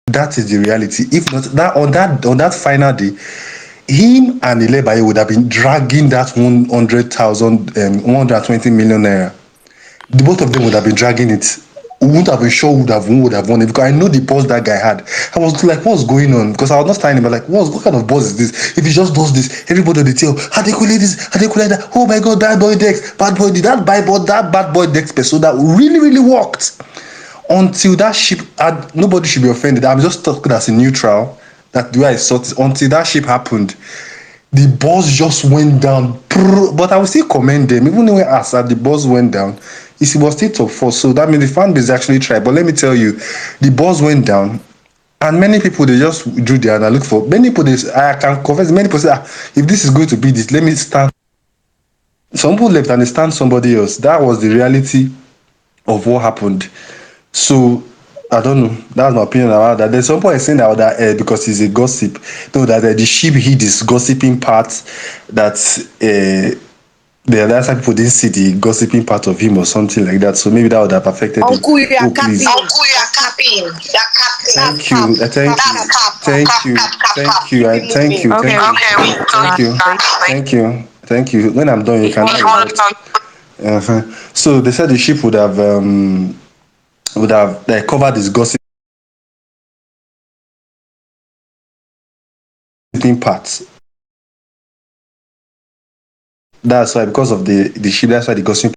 That is the reality. If not that on that final day, him and Ilebaye would have been dragging that 100,000, 120 million naira. The both of them would have been dragging it. We wouldn't have been sure who would have won it, because I know the buzz that guy had. I was like, what's going on? Because I was not standing, but like, what kind of buzz is this? If he just does this, everybody will tell, Adekunle this, Adekunle that. Oh my God, bad boy Dex, that bad boy Dex persona really, really worked. Until that ship had, nobody should be offended. I'm just talking as a neutral. That the way I saw it, until that ship happened, the buzz just went down. But I will still commend them, even when the buzz went down, it was still top four. So that means the fan base actually tried. But let me tell you, the buzz went down, and many people, they just drew there and I look for many people. I can confess, many people say, if this is going to be this, let me stand. Some people left and they stand somebody else. That was the reality of what happened. So I don't know. That's my opinion about that. There's some point saying that because he's a gossip, no, that the sheep hid this gossiping part. That the other people didn't see the gossiping part of him or something like that. So maybe that would have affected him. Uncle, you are Oh, please. capping. Uncle, you are capping. You are capping. Thank you. Thank you. When I'm done, you can. So they said the sheep would have covered his gossiping parts. That's why, because of the sheep, that's why the gossiping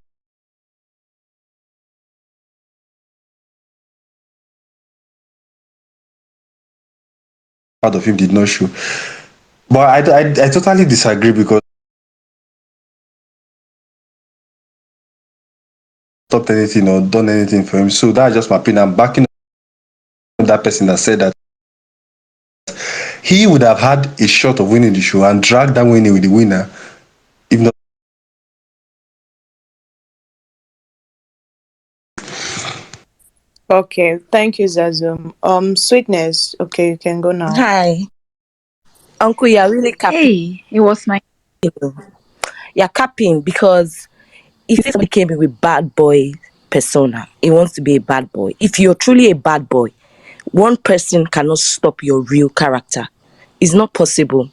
part of him did not show. But I totally disagree, because stopped anything or done anything for him. So that's just my opinion. I'm backing up that person that said that he would have had a shot of winning the show and drag that winning with the winner, if not. Okay, thank you, Zazum. Sweetness. Okay, you can go now. Hi. Uncle, you're really capping. Hey, it was my. You're capping because if somebody came in with bad boy persona, he wants to be a bad boy. If you're truly a bad boy, one person cannot stop your real character. It's not possible.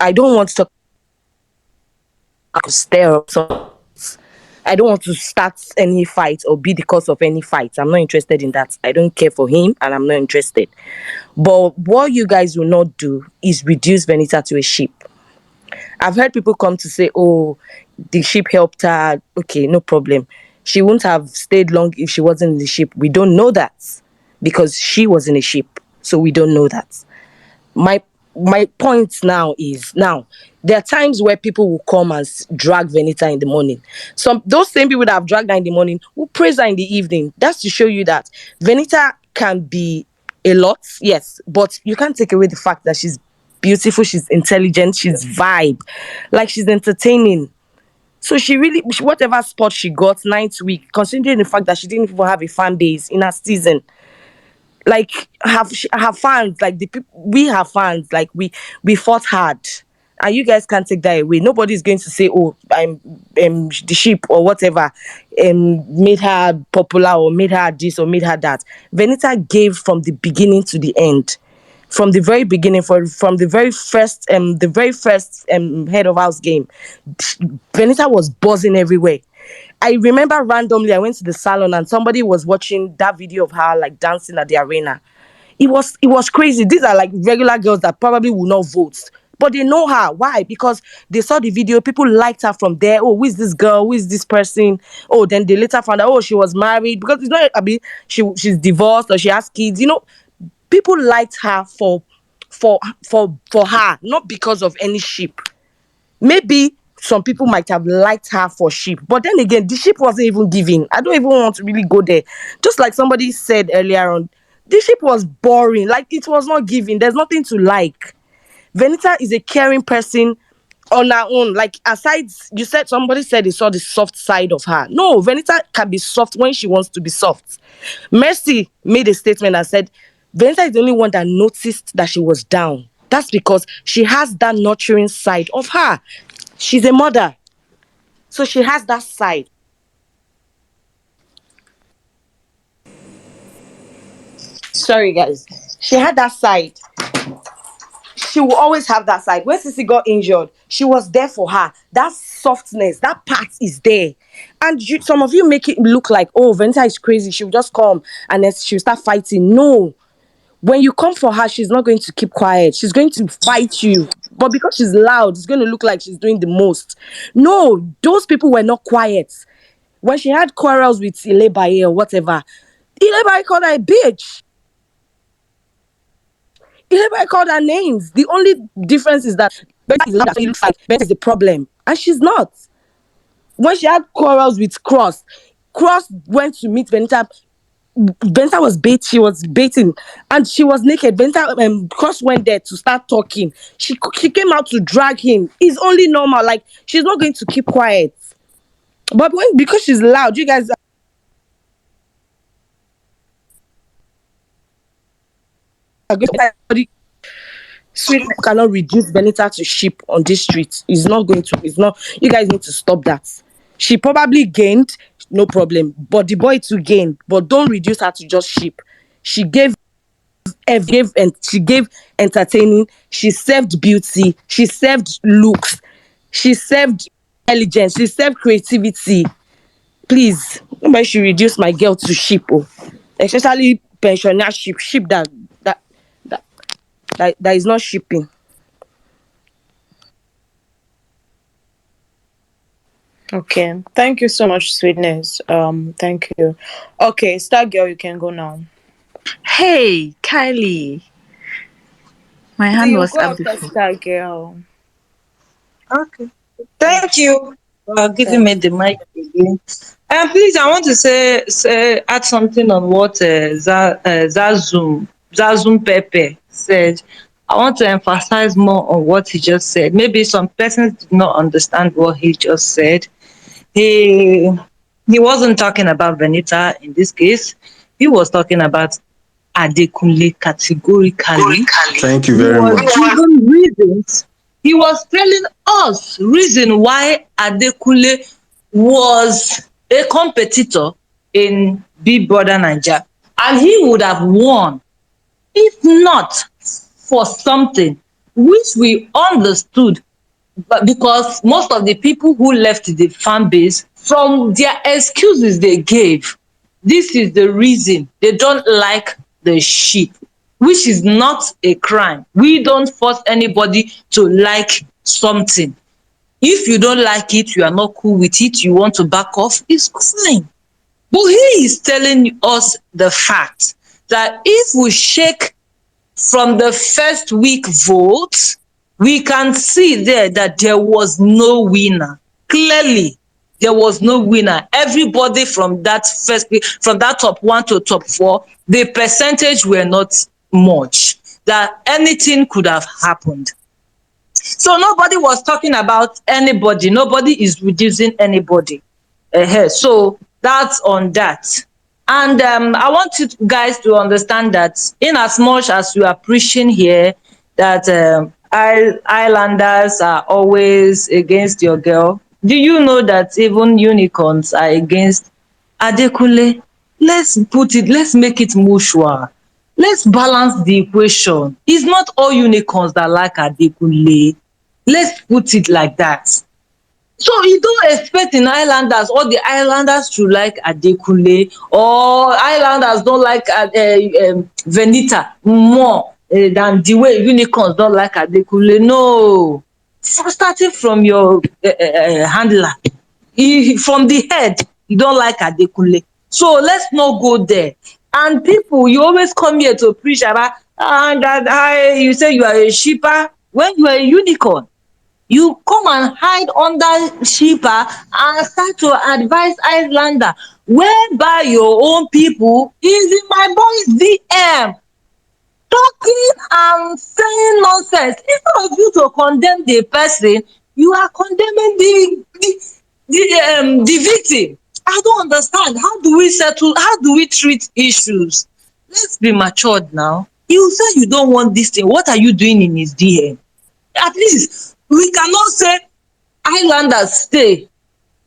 I don't want to talk. I could stir up some. I don't want to start any fight or be the cause of any fight. I'm not interested in that. I don't care for him and I'm not interested. But what you guys will not do is reduce Venita to a sheep. I've heard people come to say, oh, the sheep helped her. Okay, no problem. She wouldn't have stayed long if she wasn't in the sheep. We don't know that because she was in a sheep. So we don't know that. My point now is, there are times where people will come and drag Venita in the morning. Those same people that have dragged her in the morning will praise her in the evening. That's to show you that Venita can be a lot, yes, but you can't take away the fact that she's beautiful, she's intelligent, she's vibe, like she's entertaining. So whatever spot she got 9th week, considering the fact that she didn't even have a fan base in her season, like her fans, like the people, we have fans, like we fought hard, and you guys can't take that away. Nobody's going to say, oh, I'm the sheep or whatever made her popular or made her this or made her that. Venita gave from the beginning to the end. From the very beginning, from the very first head of house game, Venita was buzzing everywhere. I remember randomly I went to the salon and somebody was watching that video of her like dancing at the arena. It was crazy. These are like regular girls that probably will not vote, but they know her. Why? Because they saw the video. People liked her from there. Oh, who is this girl? Who is this person? Oh, then they later found out, oh, she was married, because it's not. I mean, she's divorced or she has kids. People liked her for her, not because of any sheep. Maybe some people might have liked her for sheep, but then again, the sheep wasn't even giving. I don't even want to really go there. Just like somebody said earlier on, the sheep was boring. Like, it was not giving. There's nothing to like. Venita is a caring person on her own. Like, aside, somebody said they saw the soft side of her. No, Venita can be soft when she wants to be soft. Mercy made a statement and said Venita is the only one that noticed that she was down. That's because she has that nurturing side of her. She's a mother, so she has that side. Sorry, guys. She had that side. She will always have that side. When Sissy got injured, she was there for her. That softness, that part is there. And some of you make it look like, oh, Venita is crazy. She'll just come and then she'll start fighting. No. When you come for her, she's not going to keep quiet. She's going to fight you. But because she's loud, it's going to look like she's doing the most. No, those people were not quiet. When she had quarrels with Ilebaye or whatever, Ilebaye called her a bitch. Ilebaye called her names. The only difference is that Benta is loud, so it looks like Benta is the problem. And she's not. When she had quarrels with Cross, Cross went to meet Venita. Venita she was baiting, and she was naked. Venita Cross went there to start talking. She came out to drag him. It's only normal. Like, she's not going to keep quiet. But because she's loud, you guys are going to Sweet cannot reduce Venita to sheep on this street. It's not going to. It's not. You guys need to stop that. She probably gained, no problem. But the boy too gained. But don't reduce her to just sheep. She gave and she gave entertaining. She served beauty. She served looks. She served intelligence. She served creativity. Please, nobody should reduce my girl to sheep. Oh. Especially pensioner sheep that is not shipping. Okay. Thank you so much, Sweetness. Thank you. Okay, Star Girl, you can go now. Hey, Kylie. My hand You was go up after before. Star Girl. Okay. Thank you for giving me the mic again. Please, I want to add something on what Zazum Pepe said. I want to emphasize more on what he just said. Maybe some persons did not understand what he just said. He wasn't talking about Venita in this case. He was talking about Adekunle categorically. Thank you He very was much. giving reasons. He was telling us reason why Adekunle was a competitor in bbnaija, and he would have won if not for something which we understood. But because most of the people who left the fan base, from their excuses they gave, this is the reason they don't like the sheep, which is not a crime. We don't force anybody to like something. If you don't like it, you are not cool with it, you want to back off, it's fine. But he is telling us the fact that if we shake from the first week vote, we can see there that there was no winner. Clearly, there was no winner. Everybody from that first week, from that top 1 to top 4, the percentage were not much. That anything could have happened. So nobody was talking about anybody. Nobody is reducing anybody. So that's on that. And I want you guys to understand that in as much as you are preaching here that islanders are always against your girl, do you know that even unicorns are against Adekunle? Let's make it mutual. Let's balance the equation. It's not all unicorns that like Adekunle. Let's put it like that. So you don't expect in islanders, all the islanders to like Adekunle, or islanders don't like Venita more than the way unicorns don't like Adekunle. No. Starting from your handler, from the head, you don't like Adekunle. So let's not go there. And people, you always come here to preach about you say you are a sheeper when you are a unicorn. You come and hide under sheeper and start to advise islander, whereby your own people is in my boy's DM talking and saying nonsense. Instead of you to condemn the person, you are condemning the victim. I don't understand. How do we settle? How do we treat issues? Let's be matured now. You say you don't want this thing. What are you doing in his DM? At least we cannot say islanders stay,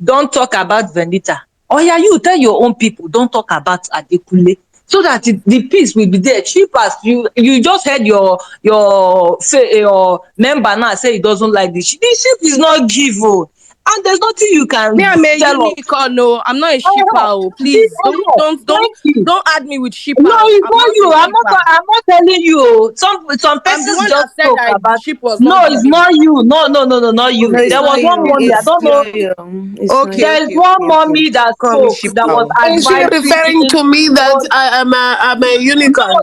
don't talk about Venita. Oh yeah, you tell your own people, don't talk about Adekunle. so that the peace will be there. Cheap as you just heard your member now say he doesn't like the sheep is not give oh, and there's nothing you Me, can I'm a tell us. unicorn. No, I'm not a shipper. Oh, please Thank you. don't add me with shipper. No, Oh. it's I'm not not you. a shipper. I'm not telling you. Oh. Some I'm the persons one just that said talk that the about. ship was No, not it's giving. not you. No, no, no, no, not No, you. it's There not was one you. mommy. I It's don't know. yo. It's not Okay, you. There is okay, one okay, okay. mommy that Call me spoke shipper. that was Oh. Is she advising referring me. to me That that was, I'm a no, unicorn?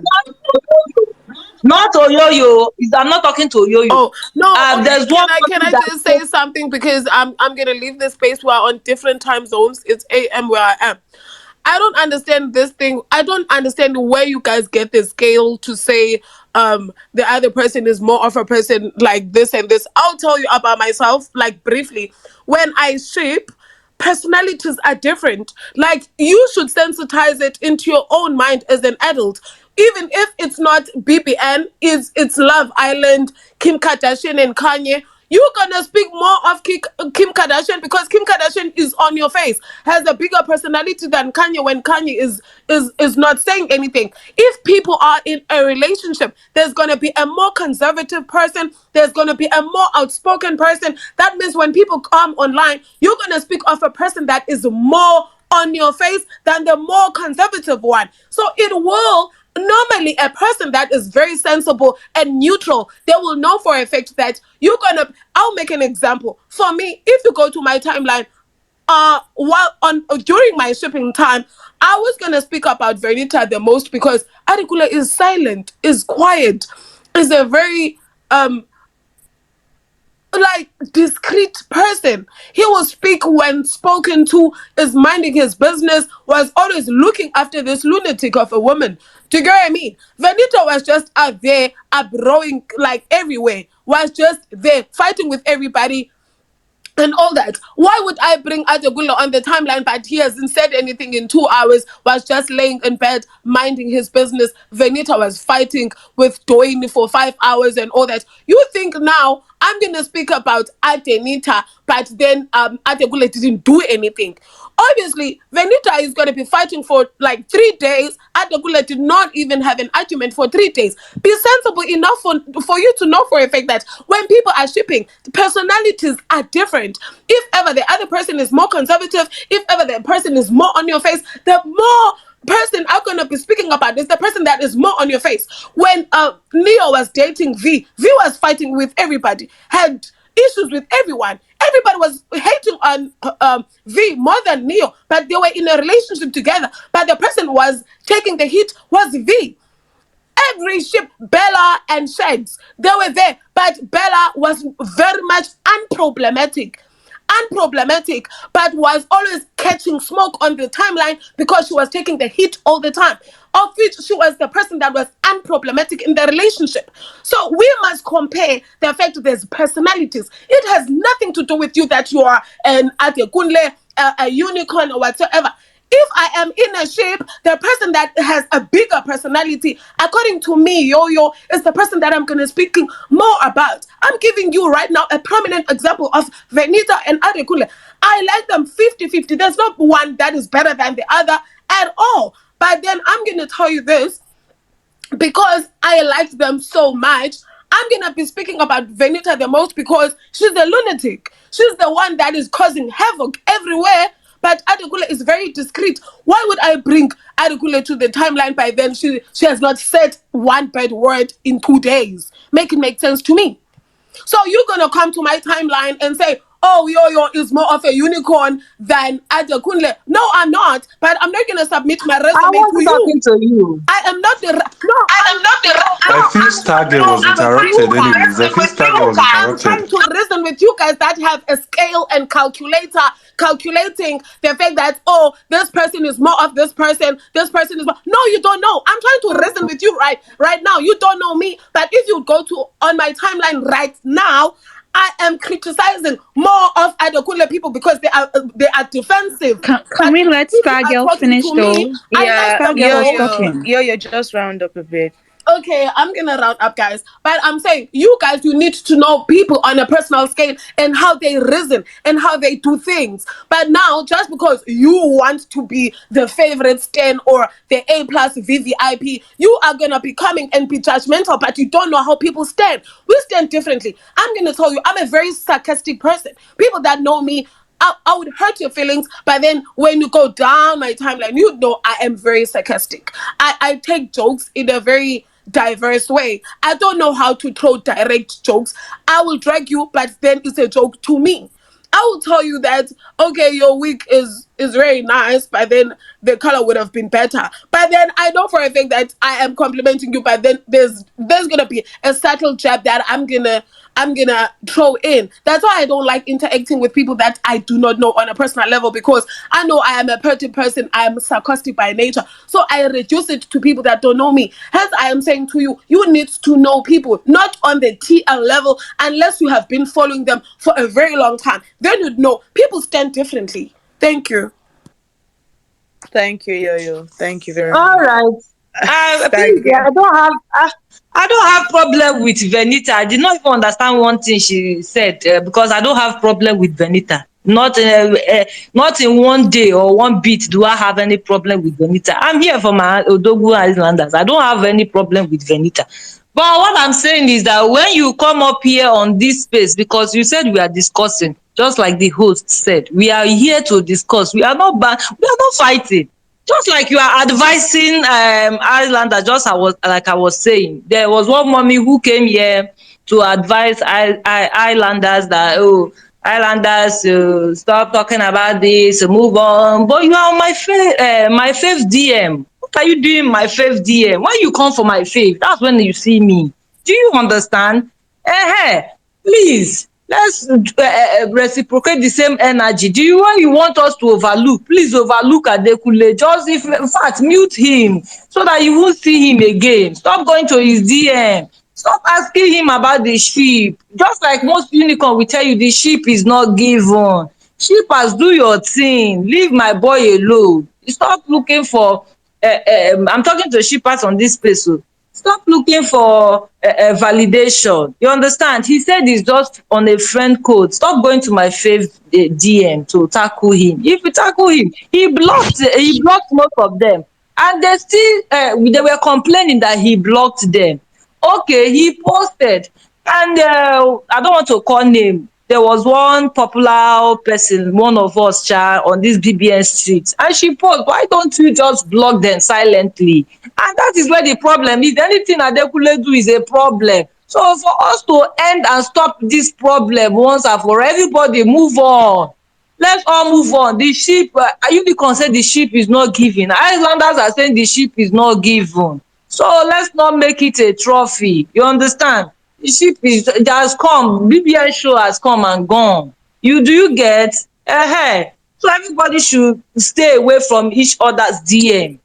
not Oyoyo. I'm not talking to Oyoyo. Oh no, okay. There's one Can mommy I that just say spoke. something because I'm gonna leave this space. We're on different time zones. It's AM where I am. I don't understand this thing. I don't understand where you guys get the scale to say the other person is more of a person like this and this. I'll tell you about myself, like briefly. When I ship, personalities are different. Like you should sensitize it into your own mind as an adult. Even if it's not BBN, it's Love Island, Kim Kardashian and Kanye. You're gonna speak more of Kim Kardashian because Kim Kardashian is on your face, has a bigger personality than Kanye when Kanye is not saying anything. If people are in a relationship, there's gonna be a more conservative person, there's gonna be a more outspoken person. That means when people come online, you're gonna speak of a person that is more on your face than the more conservative one. So it will normally a person that is very sensible and neutral, they will know for a fact that you're gonna. I'll make an example. For me, if you go to my timeline, while on during my shipping time, I was gonna speak about Venita the most because Adekunle is silent, is quiet, is a very like discreet person. He will speak when spoken to, is minding his business, was always looking after this lunatic of a woman. Do you get what I mean? Venita was just out there, rowing like everywhere, was just there fighting with everybody, and all that. Why would I bring Adekunle on the timeline, but he hasn't said anything in 2 hours, was just laying in bed, minding his business. Venita was fighting with doyin for 5 hours and all that. You think now I'm going to speak about Adenita, but then Adekunle didn't do anything. Obviously, Venita is going to be fighting for like 3 days. Adekunle did not even have an argument for 3 days. Be sensible enough for you to know for a fact that when people are shipping, personalities are different. If ever the other person is more conservative, if ever the person is more on your face, the more person I'm gonna be speaking about is the person that is more on your face. When Neo was dating V was fighting with everybody, had issues with everyone. Everybody was hating on V more than Neo, but they were in a relationship together. But the person was taking the heat was V. Every ship, Bella and Sheds, they were there, but Bella was very much unproblematic, but was always catching smoke on the timeline because she was taking the heat all the time. Of which she was the person that was unproblematic in the relationship. So we must compare the fact that there's personalities. It has nothing to do with you that you are an Adekunle, a unicorn or whatsoever. If I am in a shape, the person that has a bigger personality, according to me, Yo-Yo, is the person that I'm going to speak more about. I'm giving you right now a prominent example of Venita and Adekunle. I like them 50-50. There's not one that is better than the other at all. But then I'm going to tell you this, because I liked them so much, I'm going to be speaking about Venita the most because she's a lunatic. She's the one that is causing havoc everywhere. But Adekunle is very discreet. Why would I bring Adekunle to the timeline by then? She has not said one bad word in 2 days. Make it make sense to me. So you're gonna come to my timeline and say, "Oh, Yo-Yo is more of a unicorn than Adekunle." No, I'm not. But I'm not gonna submit my I resume to wasn't you. talking to you. I am not the no. I am not the I feel Stargate was I'm trying interrupted anyways. I feel Stargate was I'm trying interrupted. to reason with you guys that have a scale and calculator calculating the fact that, oh, this person is more of this person is more. No, you don't know. I'm trying to reason with you right now. You don't know me, but if you go to on my timeline right now, I am criticizing more of Adekunle people because they are defensive. Can But we let people are Stargirl talking finish to me. though? I like Yeah, them Stargirl yo, was both. yo, talking. yo, you just round up a bit. Okay, I'm gonna round up, guys. But I'm saying, you guys, you need to know people on a personal scale and how they reason and how they do things. But now, just because you want to be the favorite stan or the A plus VVIP, you are gonna be coming and be judgmental, but you don't know how people stand. We stand differently. I'm gonna tell you, I'm a very sarcastic person. People that know me, I would hurt your feelings, but then when you go down my timeline, you know I am very sarcastic. I take jokes in a very diverse way. I don't know how to throw direct jokes. I will drag you, but then it's a joke to me. I will tell you that, okay, your wig is very nice, but then the color would have been better. But then I know for a fact that I am complimenting you, but then there's gonna be a subtle jab that I'm gonna throw in. That's why I don't like interacting with people that I do not know on a personal level, because I know I am a petty person. I am sarcastic by nature. So I reduce it to people that don't know me. Hence, I am saying to you, you need to know people, not on the TL level, unless you have been following them for a very long time. Then you'd know people stand differently. Thank you. Thank you, Yo-Yo. Thank you very All much. right. Start Please, again. I don't have problem with Venita. I did not even understand one thing she said, because I don't have problem with Venita. Not in one day or one beat do I have any problem with Venita. I'm here for my Odogu Islanders. I don't have any problem with Venita. But what I'm saying is that when you come up here on this space, because you said we are discussing, just like the host said, we are here to discuss. We are not we are not fighting. Just like you are advising Islander, just I was saying, there was one mommy who came here to advise Islanders that, oh, Islanders, stop talking about this, move on. But you are on my fave DM. What are you doing my fave DM? When you come for my fave, that's when you see me. Do you understand? Please, let's reciprocate the same energy. Do you, when you want us to overlook, please overlook Adekunle. Just, if in fact, mute him so that you won't see him again. Stop going to his DM. Stop asking him about the sheep. Just like most unicorn will tell you, the sheep is not given. Sheepers, do your thing. Leave my boy alone. Stop looking for I'm talking to shippers on this space. So stop looking for validation. You understand? He said he's just on a friend code. Stop going to my fave DM to tackle him. If you tackle him, he blocked most of them, and they were complaining that he blocked them. Okay, he posted, and I don't want to call name. There was one popular person, one of us, on this BBN street, and she posed, why don't you just block them silently? And that is where the problem is. Anything Adekunle do is a problem. So for us to end and stop this problem once and for everybody, move on. Let's all move on. The sheep, Unicorn said the sheep is not given. Islanders are saying the sheep is not given. So let's not make it a trophy. You understand? The sheep it has come. BBN show has come and gone. Do you get? So everybody should stay away from each other's DM.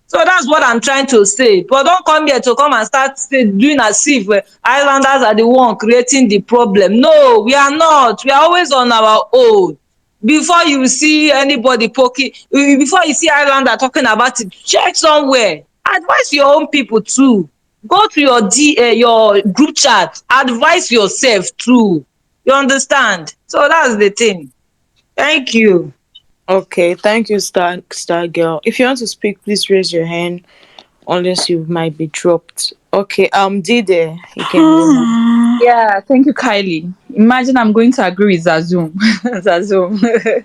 So that's what I'm trying to say. But don't come here to come and start doing as if Islanders are the one creating the problem. No, we are not. We are always on our own. Before you see anybody poking, before you see Islander talking about it, check somewhere. Advise your own people too. Go to your group chat. Advise yourself too. You understand? So that's the thing. Thank you. Okay, thank you, Star Girl. If you want to speak, please raise your hand, unless you might be dropped. Okay, Dide, you can go now. Yeah, thank you, Kylie. Imagine I'm going to agree with Zazum. Zazum.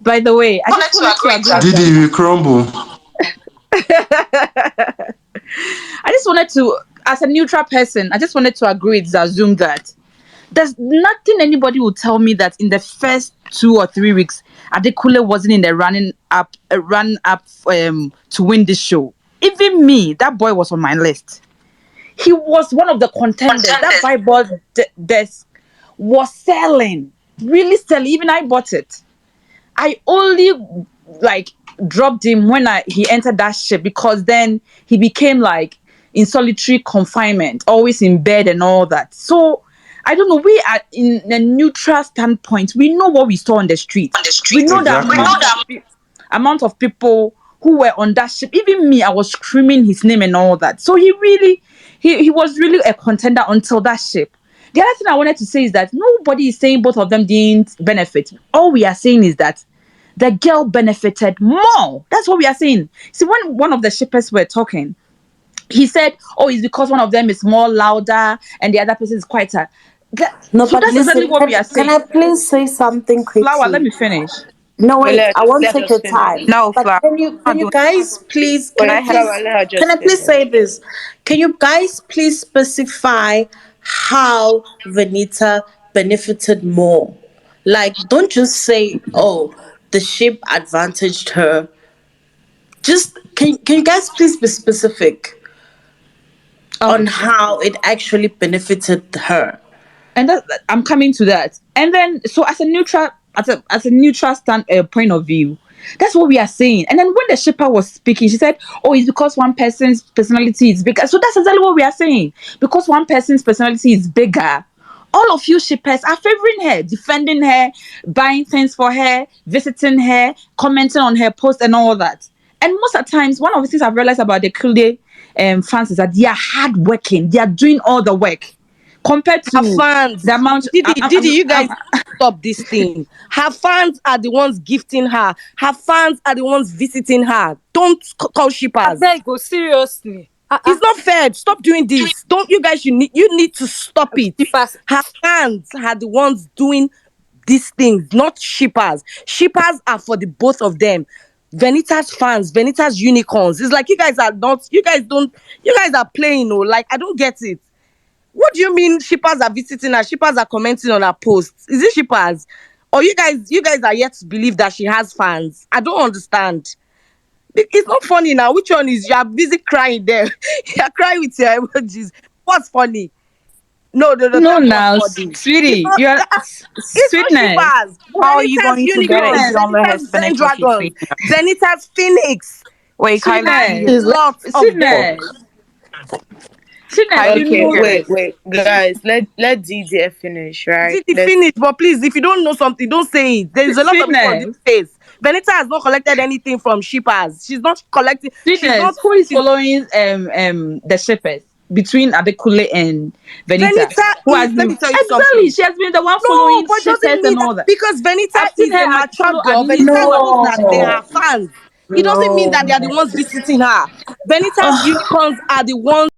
By the way, I just wanted to agree with Didi, you crumble. I just wanted to, as a neutral person, I just wanted to agree with Zazum that there's nothing anybody will tell me that in the first 2 or 3 weeks, Adekunle wasn't in the run up to win this show. Even me, that boy was on my list. He was one of the contenders. That Bible desk was selling, really selling. Even I bought it. I only dropped him when he entered that ship, because then he became like in solitary confinement, always in bed and all that. So I don't know. We are in a neutral standpoint. We know what we saw on the street. We know Exactly. amount of people who were on that ship. Even me, I was screaming his name and all that. So he really, he was really a contender until that ship. The other thing I wanted to say is that nobody is saying both of them didn't benefit. All we are saying is that the girl benefited more. That's what we are saying. See, when one of the shippers were talking, he said, "Oh, it's because one of them is more louder and the other person is quieter." No, So but that's exactly listen, what we are can saying. I please say something Flower, let quickly? me finish. No, Wait, wait, I won't let her take just your finish. time. No, But Flower. can you guys please Wait, flower, let her can just I please say finish. this? Can you guys please specify how Venita benefited more? Like, don't just say, oh, the ship advantaged her. Just can you guys please be specific on Okay. how it actually benefited her? And I'm coming to that. And then, so as a neutral stand point of view, that's what we are saying. And then when the shipper was speaking, she said, "Oh, it's because one person's personality is bigger." So that's exactly what we are saying. Because one person's personality is bigger, all of you shippers are favoring her, defending her, buying things for her, visiting her, commenting on her post, and all that. And most of the times, one of the things I've realized about the Kilde fans is that they are hardworking. They are doing all the work compared Her to the fans, amount. Didi, you guys stop this thing. Her fans are the ones gifting her. Her fans are the ones visiting her. Don't call I shippers. beg, go seriously. It's not fair. Stop doing this. Don't you guys? You need to stop it. She fast. Her fans are the ones doing these things, not shippers. Shippers are for the both of them. Venita's fans, Venita's unicorns. It's like you guys are not. You guys don't. You guys are playing. Oh, like I don't get it. What do you mean shippers are visiting her? Shippers are commenting on her posts. Is it shippers? Or you guys are yet to believe that she has fans? I don't understand. It's not funny now. Which one is you are busy crying there? You're crying with your emojis. What's funny? No, no, no, No, tell me what's now, funny. It's sweetie, not you're it's not sweetness. shippers. How are you Venita's going to get it if unicorns, you Sweetness. don't let her Venita's Zen finish what she's saying? dragons, Venita's phoenix. Wait, She Kylie, has Sweetness. please lots of them. Sweetness. Sweetness, Kylie, you please know hear me. this. Wait, guys, let DJ finish, right? Did Let's. finish, but please, if you don't know something, don't say it. There is a lot of people on this Sweetness. space. Venita has not collected anything from shippers. She's not collecting. She's Sweetness. not. Who is She's, following the shippers between Adekunle and Venita? Venita Who has is. Let been me tell you exactly? something. She has been the one No, following but shippers doesn't mean and that all that. because Venita I've seen is a her mature follow at girl, least Venita knows four. that they are fans. It doesn't mean that they are the ones visiting her. Venita's unicorns are the ones